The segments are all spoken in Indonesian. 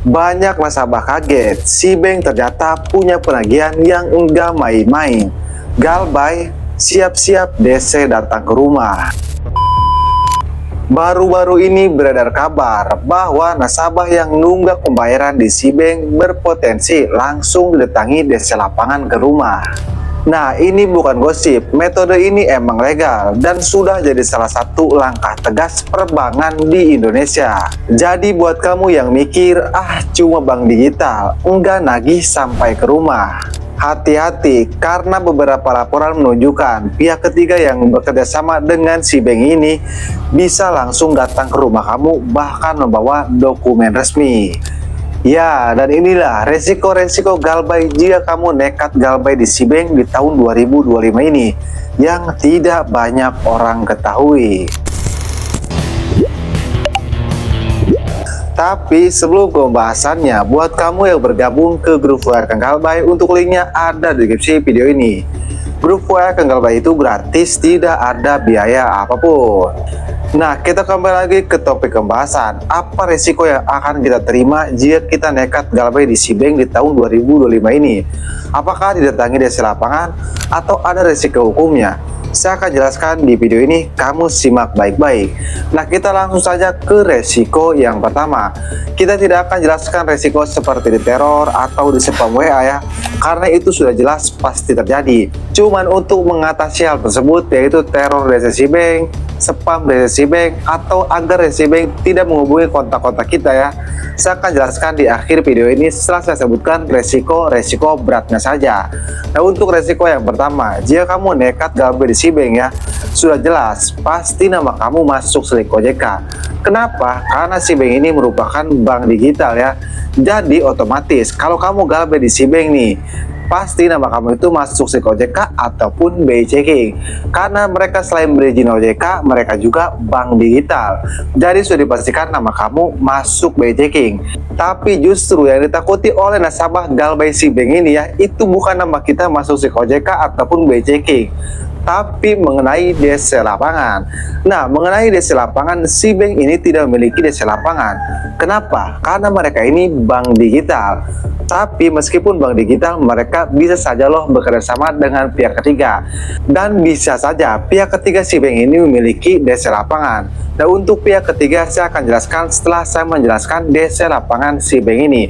Banyak nasabah kaget, si bank ternyata punya penagihan yang enggak main-main. Galbay, siap-siap DC datang ke rumah. Baru-baru ini beredar kabar bahwa nasabah yang nunggak pembayaran di si bank berpotensi langsung didatangi DC lapangan ke rumah. Nah, ini bukan gosip, metode ini emang legal dan sudah jadi salah satu langkah tegas perbankan di Indonesia. Jadi buat kamu yang mikir, cuma bank digital, enggak nagih sampai ke rumah. Hati-hati, karena beberapa laporan menunjukkan pihak ketiga yang bekerja sama dengan si bank ini bisa langsung datang ke rumah kamu, bahkan membawa dokumen resmi. Ya, dan inilah resiko-resiko Galbay jika kamu nekat Galbay di si bank di tahun 2025 ini yang tidak banyak orang ketahui. Tapi sebelum pembahasannya, buat kamu yang bergabung ke grup WA Kang Galbay, untuk linknya ada di deskripsi video ini. Grup WA Kang Galbay itu gratis, tidak ada biaya apapun. Nah, kita kembali lagi ke topik pembahasan. Apa resiko yang akan kita terima jika kita nekat Galbay di si bank di tahun 2025 ini? Apakah didatangi DC lapangan atau ada resiko hukumnya? Saya akan jelaskan di video ini, kamu simak baik-baik. Nah, kita langsung saja ke resiko yang pertama. Kita tidak akan jelaskan resiko seperti diteror atau di spam WA ya, karena itu sudah jelas pasti terjadi. Cuman untuk mengatasi hal tersebut, yaitu teror DC si bank, spam DC si bank, atau agar DC si bank tidak menghubungi kontak-kontak kita ya, saya akan jelaskan di akhir video ini setelah saya sebutkan resiko-resiko beratnya saja. Nah, untuk resiko yang pertama, jika kamu nekat Galbay di si bank ya, sudah jelas pasti nama kamu masuk Slick OJK. Kenapa? Karena si bank ini merupakan bank digital ya. Jadi otomatis kalau kamu Galbay di si bank nih, pasti nama kamu itu masuk Slick OJK ataupun BI Checking. Karena mereka selain berizin OJK, mereka juga bank digital. Jadi sudah dipastikan nama kamu masuk BI Checking. Tapi justru yang ditakuti oleh nasabah Galbay si bank ini ya, itu bukan nama kita masuk Slick OJK ataupun BI Checking, tapi mengenai DC lapangan. Nah, mengenai DC lapangan, si bank ini tidak memiliki DC lapangan. Kenapa? Karena mereka ini bank digital. Tapi meskipun bank digital, mereka bisa saja loh bekerja sama dengan pihak ketiga. Dan bisa saja pihak ketiga si bank ini memiliki DC lapangan. Nah, untuk pihak ketiga saya akan jelaskan setelah saya menjelaskan DC lapangan si bank ini.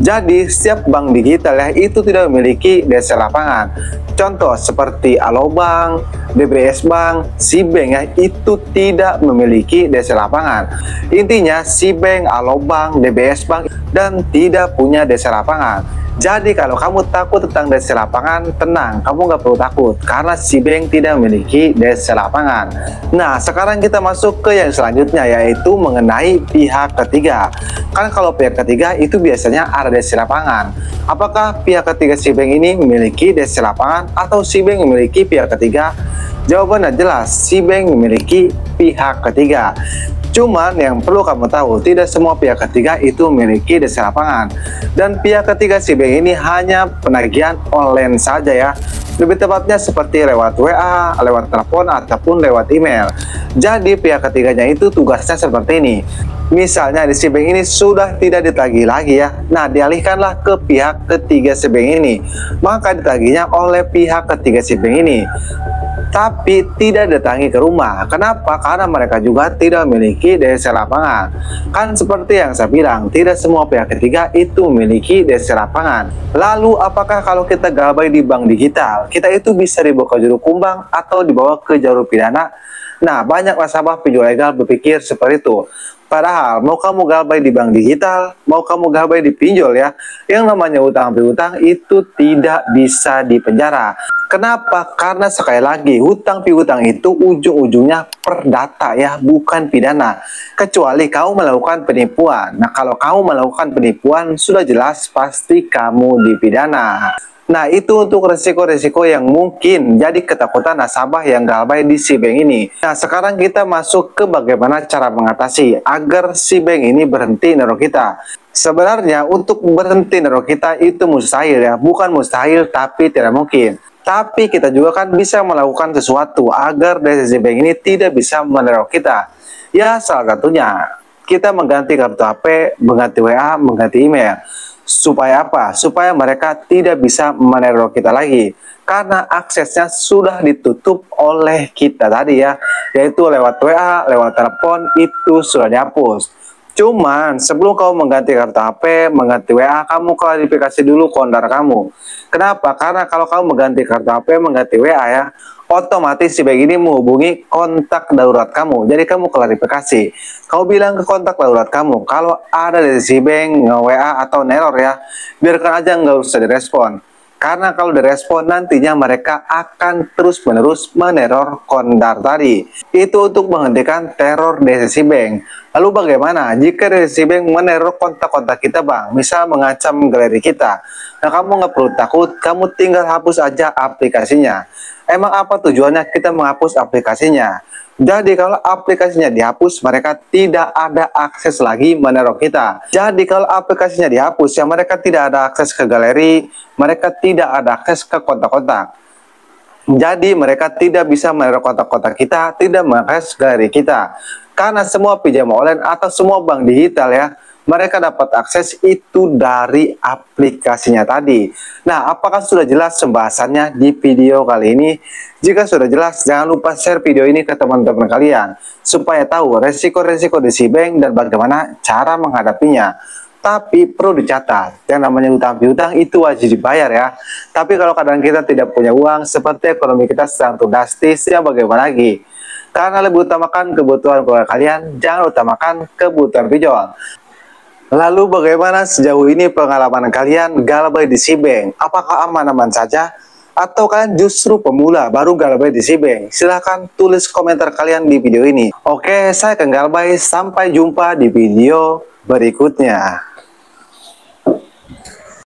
Jadi setiap bank digital ya itu tidak memiliki DC lapangan. Contoh seperti Alobank, DBS Bank, si bank ya itu tidak memiliki DC lapangan. Intinya si bank, Alobank, DBS Bank dan tidak punya DC lapangan. Jadi kalau kamu takut tentang DC lapangan, tenang, kamu nggak perlu takut karena si bank tidak memiliki DC lapangan. Nah, sekarang kita masuk ke yang selanjutnya, yaitu mengenai pihak ketiga. Kan kalau pihak ketiga itu biasanya ada DC lapangan. Apakah pihak ketiga si bank ini memiliki DC lapangan atau si bank memiliki pihak ketiga? Jawabannya jelas, si bank memiliki pihak ketiga. Cuman yang perlu kamu tahu, tidak semua pihak ketiga itu memiliki DC lapangan. Dan pihak ketiga si bank ini hanya penagihan online saja ya. Lebih tepatnya seperti lewat WA, lewat telepon, ataupun lewat email. Jadi pihak ketiganya itu tugasnya seperti ini. Misalnya di si bank ini sudah tidak ditagih lagi ya. Nah, dialihkanlah ke pihak ketiga si bank ini. Maka ditagihnya oleh pihak ketiga si bank ini, tapi tidak datangi ke rumah. Kenapa? Karena mereka juga tidak memiliki DC lapangan. Kan seperti yang saya bilang, tidak semua pihak ketiga itu memiliki DC lapangan. Lalu apakah kalau kita Galbay di bank digital, kita itu bisa dibawa ke juru kumbang atau dibawa ke jalur pidana? Nah, banyak nasabah pinjol legal berpikir seperti itu. Padahal mau kamu Galbay di bank digital, mau kamu Galbay di pinjol ya, yang namanya utang piutang itu tidak bisa dipenjara. Kenapa? Karena sekali lagi hutang piutang itu ujung-ujungnya perdata ya, bukan pidana. Kecuali kamu melakukan penipuan. Nah, kalau kamu melakukan penipuan sudah jelas pasti kamu dipidana. Nah, itu untuk resiko-resiko yang mungkin jadi ketakutan nasabah yang Galbay di si bank ini. Nah, sekarang kita masuk ke bagaimana cara mengatasi agar si bank ini berhenti naruh kita. Sebenarnya untuk berhenti naruh kita itu mustahil ya, bukan mustahil tapi tidak mungkin. Tapi kita juga kan bisa melakukan sesuatu agar DCC Bank ini tidak bisa meneror kita. Ya, salah satunya kita mengganti kartu HP, mengganti WA, mengganti email. Supaya apa? Supaya mereka tidak bisa meneror kita lagi. Karena aksesnya sudah ditutup oleh kita tadi ya. Yaitu lewat WA, lewat telepon, itu sudah dihapus. Cuman sebelum kamu mengganti kartu HP, mengganti WA, kamu klarifikasi dulu kontak kamu. Kenapa? Karena kalau kamu mengganti kartu HP, mengganti WA ya, otomatis si bank ini menghubungi kontak darurat kamu. Jadi kamu klarifikasi. Kamu bilang ke kontak darurat kamu, kalau ada dari si bank nge-WA atau neror ya, biarkan aja, nggak usah direspon. Karena kalau direspon nantinya mereka akan terus-menerus meneror kontak tadi. Itu untuk menghentikan teror DCC Bank. Lalu bagaimana jika DCC Bank meneror kontak-kontak kita bang? Misal mengancam galeri kita. Nah kamu nggak perlu takut, kamu tinggal hapus aja aplikasinya. Emang apa tujuannya kita menghapus aplikasinya? Jadi kalau aplikasinya dihapus, mereka tidak ada akses lagi meneror kita. Jadi kalau aplikasinya dihapus, ya mereka tidak ada akses ke galeri, mereka tidak ada akses ke kontak-kontak. Jadi mereka tidak bisa meneror kontak-kontak kita, tidak mengakses galeri kita. Karena semua pinjaman online atau semua bank digital ya, mereka dapat akses itu dari aplikasinya tadi. Nah, apakah sudah jelas pembahasannya di video kali ini? Jika sudah jelas, jangan lupa share video ini ke teman-teman kalian supaya tahu resiko-resiko DCC Bank dan bagaimana cara menghadapinya. Tapi perlu dicatat, yang namanya utang piutang itu wajib dibayar ya. Tapi kalau kadang kita tidak punya uang, seperti ekonomi kita sedang drastis, ya bagaimana lagi? Karena lebih utamakan kebutuhan keluarga kalian, jangan utamakan kebutuhan pinjol. Lalu bagaimana sejauh ini pengalaman kalian galbay DCC Bank? Apakah aman-aman saja? Atau kalian justru pemula baru galbay DCC Bank? Silahkan tulis komentar kalian di video ini. Oke, saya Kang Galbay, sampai jumpa di video berikutnya.